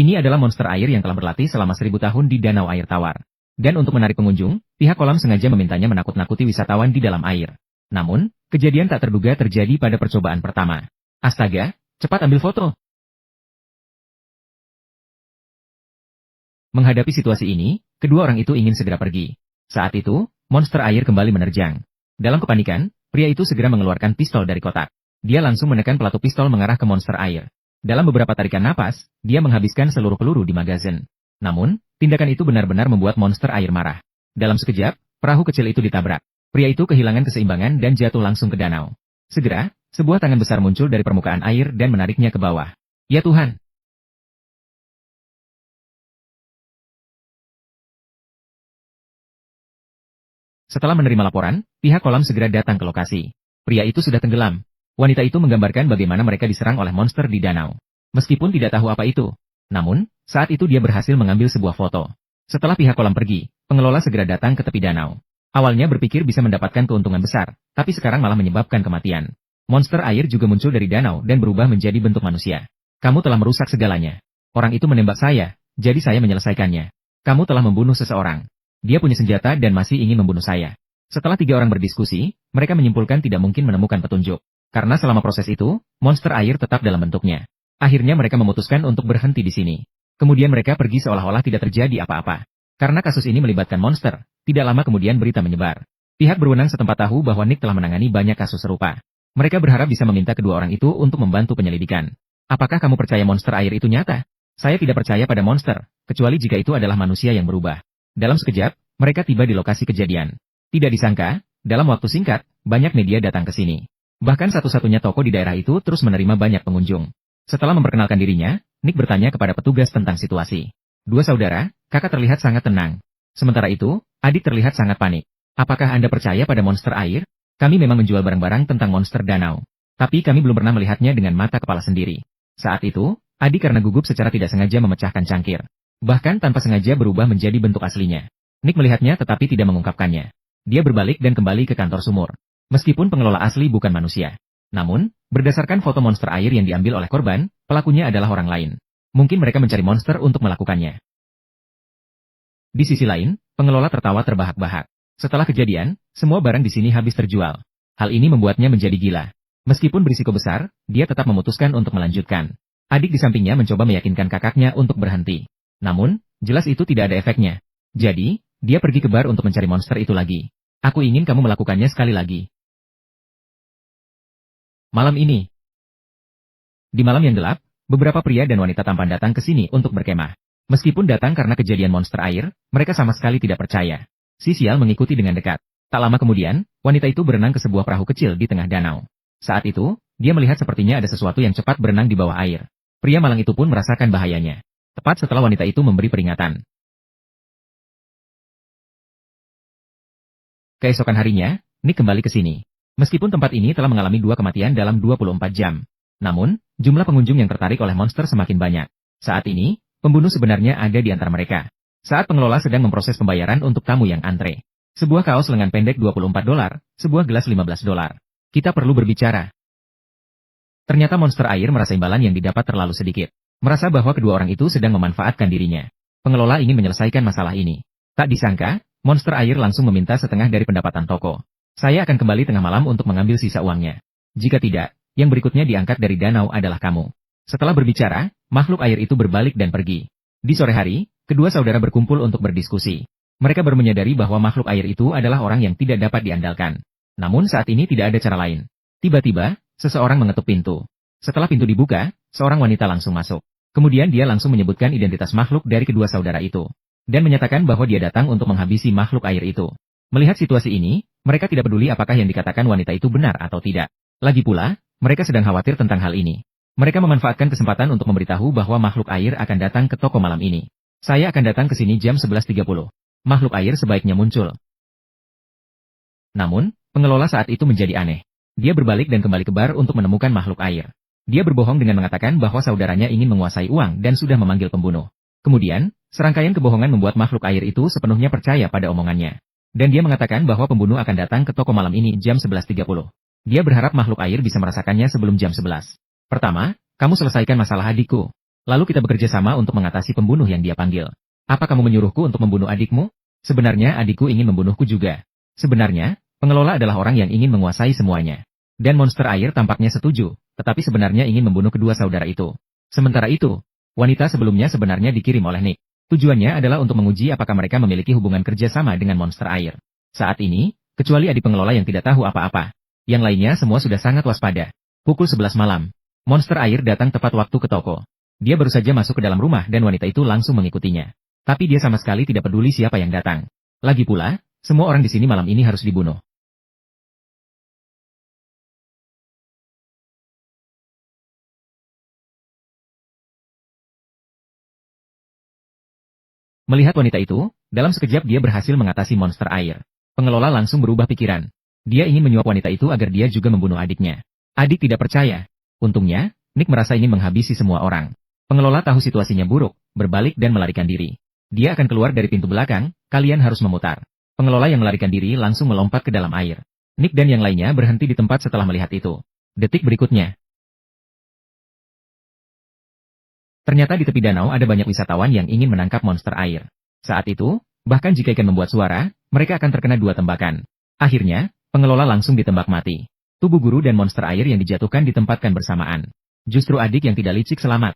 Ini adalah monster air yang telah berlatih selama 1000 tahun di danau air tawar. Dan untuk menarik pengunjung, pihak kolam sengaja memintanya menakut-nakuti wisatawan di dalam air. Namun, kejadian tak terduga terjadi pada percobaan pertama. Astaga, cepat ambil foto! Menghadapi situasi ini, kedua orang itu ingin segera pergi. Saat itu, monster air kembali menerjang. Dalam kepanikan, pria itu segera mengeluarkan pistol dari kotak. Dia langsung menekan pelatu pistol mengarah ke monster air. Dalam beberapa tarikan napas, dia menghabiskan seluruh peluru di magazin. Namun, tindakan itu benar-benar membuat monster air marah. Dalam sekejap, perahu kecil itu ditabrak. Pria itu kehilangan keseimbangan dan jatuh langsung ke danau. Segera, sebuah tangan besar muncul dari permukaan air dan menariknya ke bawah. Ya Tuhan! Setelah menerima laporan, pihak kolam segera datang ke lokasi. Pria itu sudah tenggelam. Wanita itu menggambarkan bagaimana mereka diserang oleh monster di danau. Meskipun tidak tahu apa itu. Namun, saat itu dia berhasil mengambil sebuah foto. Setelah pihak kolam pergi, pengelola segera datang ke tepi danau. Awalnya berpikir bisa mendapatkan keuntungan besar, tapi sekarang malah menyebabkan kematian. Monster air juga muncul dari danau dan berubah menjadi bentuk manusia. Kamu telah merusak segalanya. Orang itu menembak saya, jadi saya menyelesaikannya. Kamu telah membunuh seseorang. Dia punya senjata dan masih ingin membunuh saya. Setelah 3 orang berdiskusi, mereka menyimpulkan tidak mungkin menemukan petunjuk. Karena selama proses itu, monster air tetap dalam bentuknya. Akhirnya mereka memutuskan untuk berhenti di sini. Kemudian mereka pergi seolah-olah tidak terjadi apa-apa. Karena kasus ini melibatkan monster, tidak lama kemudian berita menyebar. Pihak berwenang setempat tahu bahwa Nick telah menangani banyak kasus serupa. Mereka berharap bisa meminta kedua orang itu untuk membantu penyelidikan. Apakah kamu percaya monster air itu nyata? Saya tidak percaya pada monster, kecuali jika itu adalah manusia yang berubah. Dalam sekejap, mereka tiba di lokasi kejadian. Tidak disangka, dalam waktu singkat, banyak media datang ke sini. Bahkan satu-satunya toko di daerah itu terus menerima banyak pengunjung. Setelah memperkenalkan dirinya, Nick bertanya kepada petugas tentang situasi. 2 saudara, kakak terlihat sangat tenang. Sementara itu, adik terlihat sangat panik. Apakah Anda percaya pada monster air? Kami memang menjual barang-barang tentang monster danau. Tapi kami belum pernah melihatnya dengan mata kepala sendiri. Saat itu, adik karena gugup secara tidak sengaja memecahkan cangkir. Bahkan tanpa sengaja berubah menjadi bentuk aslinya. Nick melihatnya tetapi tidak mengungkapkannya. Dia berbalik dan kembali ke kantor sumur. Meskipun pengelola asli bukan manusia. Namun, berdasarkan foto monster air yang diambil oleh korban, pelakunya adalah orang lain. Mungkin mereka mencari monster untuk melakukannya. Di sisi lain, pengelola tertawa terbahak-bahak. Setelah kejadian, semua barang di sini habis terjual. Hal ini membuatnya menjadi gila. Meskipun berisiko besar, dia tetap memutuskan untuk melanjutkan. Adik di sampingnya mencoba meyakinkan kakaknya untuk berhenti. Namun, jelas itu tidak ada efeknya. Jadi, dia pergi ke bar untuk mencari monster itu lagi. Aku ingin kamu melakukannya sekali lagi. Malam ini. Di malam yang gelap, beberapa pria dan wanita tampan datang ke sini untuk berkemah. Meskipun datang karena kejadian monster air, mereka sama sekali tidak percaya. Si sial mengikuti dengan dekat. Tak lama kemudian, wanita itu berenang ke sebuah perahu kecil di tengah danau. Saat itu, dia melihat sepertinya ada sesuatu yang cepat berenang di bawah air. Pria malang itu pun merasakan bahayanya. Tepat setelah wanita itu memberi peringatan. Keesokan harinya, Nick kembali ke sini. Meskipun tempat ini telah mengalami 2 kematian dalam 24 jam. Namun, jumlah pengunjung yang tertarik oleh monster semakin banyak. Saat ini, pembunuh sebenarnya ada di antara mereka. Saat pengelola sedang memproses pembayaran untuk tamu yang antre. Sebuah kaos lengan pendek $24, sebuah gelas $15. Kita perlu berbicara. Ternyata monster air merasa imbalan yang didapat terlalu sedikit. Merasa bahwa kedua orang itu sedang memanfaatkan dirinya. Pengelola ingin menyelesaikan masalah ini. Tak disangka, monster air langsung meminta setengah dari pendapatan toko. Saya akan kembali tengah malam untuk mengambil sisa uangnya. Jika tidak, yang berikutnya diangkat dari danau adalah kamu. Setelah berbicara, makhluk air itu berbalik dan pergi. Di sore hari, kedua saudara berkumpul untuk berdiskusi. Mereka baru menyadari bahwa makhluk air itu adalah orang yang tidak dapat diandalkan. Namun saat ini tidak ada cara lain. Tiba-tiba, seseorang mengetuk pintu. Setelah pintu dibuka, seorang wanita langsung masuk. Kemudian dia langsung menyebutkan identitas makhluk dari kedua saudara itu. Dan menyatakan bahwa dia datang untuk menghabisi makhluk air itu. Melihat situasi ini, mereka tidak peduli apakah yang dikatakan wanita itu benar atau tidak. Lagi pula, mereka sedang khawatir tentang hal ini. Mereka memanfaatkan kesempatan untuk memberitahu bahwa makhluk air akan datang ke toko malam ini. Saya akan datang ke sini jam 11.30. Makhluk air sebaiknya muncul. Namun, pengelola saat itu menjadi aneh. Dia berbalik dan kembali ke bar untuk menemukan makhluk air. Dia berbohong dengan mengatakan bahwa saudaranya ingin menguasai uang dan sudah memanggil pembunuh. Kemudian, serangkaian kebohongan membuat makhluk air itu sepenuhnya percaya pada omongannya. Dan dia mengatakan bahwa pembunuh akan datang ke toko malam ini jam 11.30. Dia berharap makhluk air bisa merasakannya sebelum jam 11. Pertama, kamu selesaikan masalah adikku. Lalu kita bekerja sama untuk mengatasi pembunuh yang dia panggil. Apa kamu menyuruhku untuk membunuh adikmu? Sebenarnya adikku ingin membunuhku juga. Sebenarnya, pengelola adalah orang yang ingin menguasai semuanya. Dan monster air tampaknya setuju, tetapi sebenarnya ingin membunuh kedua saudara itu. Sementara itu, wanita sebelumnya sebenarnya dikirim oleh Nick. Tujuannya adalah untuk menguji apakah mereka memiliki hubungan kerja sama dengan monster air. Saat ini, kecuali adik pengelola yang tidak tahu apa-apa. Yang lainnya semua sudah sangat waspada. Pukul 11 malam, monster air datang tepat waktu ke toko. Dia baru saja masuk ke dalam rumah dan wanita itu langsung mengikutinya. Tapi dia sama sekali tidak peduli siapa yang datang. Lagi pula, semua orang di sini malam ini harus dibunuh. Melihat wanita itu, dalam sekejap dia berhasil mengatasi monster air. Pengelola langsung berubah pikiran. Dia ingin menyuap wanita itu agar dia juga membunuh adiknya. Adik tidak percaya. Untungnya, Nick merasa ingin menghabisi semua orang. Pengelola tahu situasinya buruk, berbalik dan melarikan diri. Dia akan keluar dari pintu belakang, kalian harus memutar. Pengelola yang melarikan diri langsung melompat ke dalam air. Nick dan yang lainnya berhenti di tempat setelah melihat itu. Detik berikutnya. Ternyata di tepi danau ada banyak wisatawan yang ingin menangkap monster air. Saat itu, bahkan jika ikan membuat suara, mereka akan terkena 2 tembakan. Akhirnya, pengelola langsung ditembak mati. Tubuh guru dan monster air yang dijatuhkan ditempatkan bersamaan. Justru adik yang tidak licik selamat.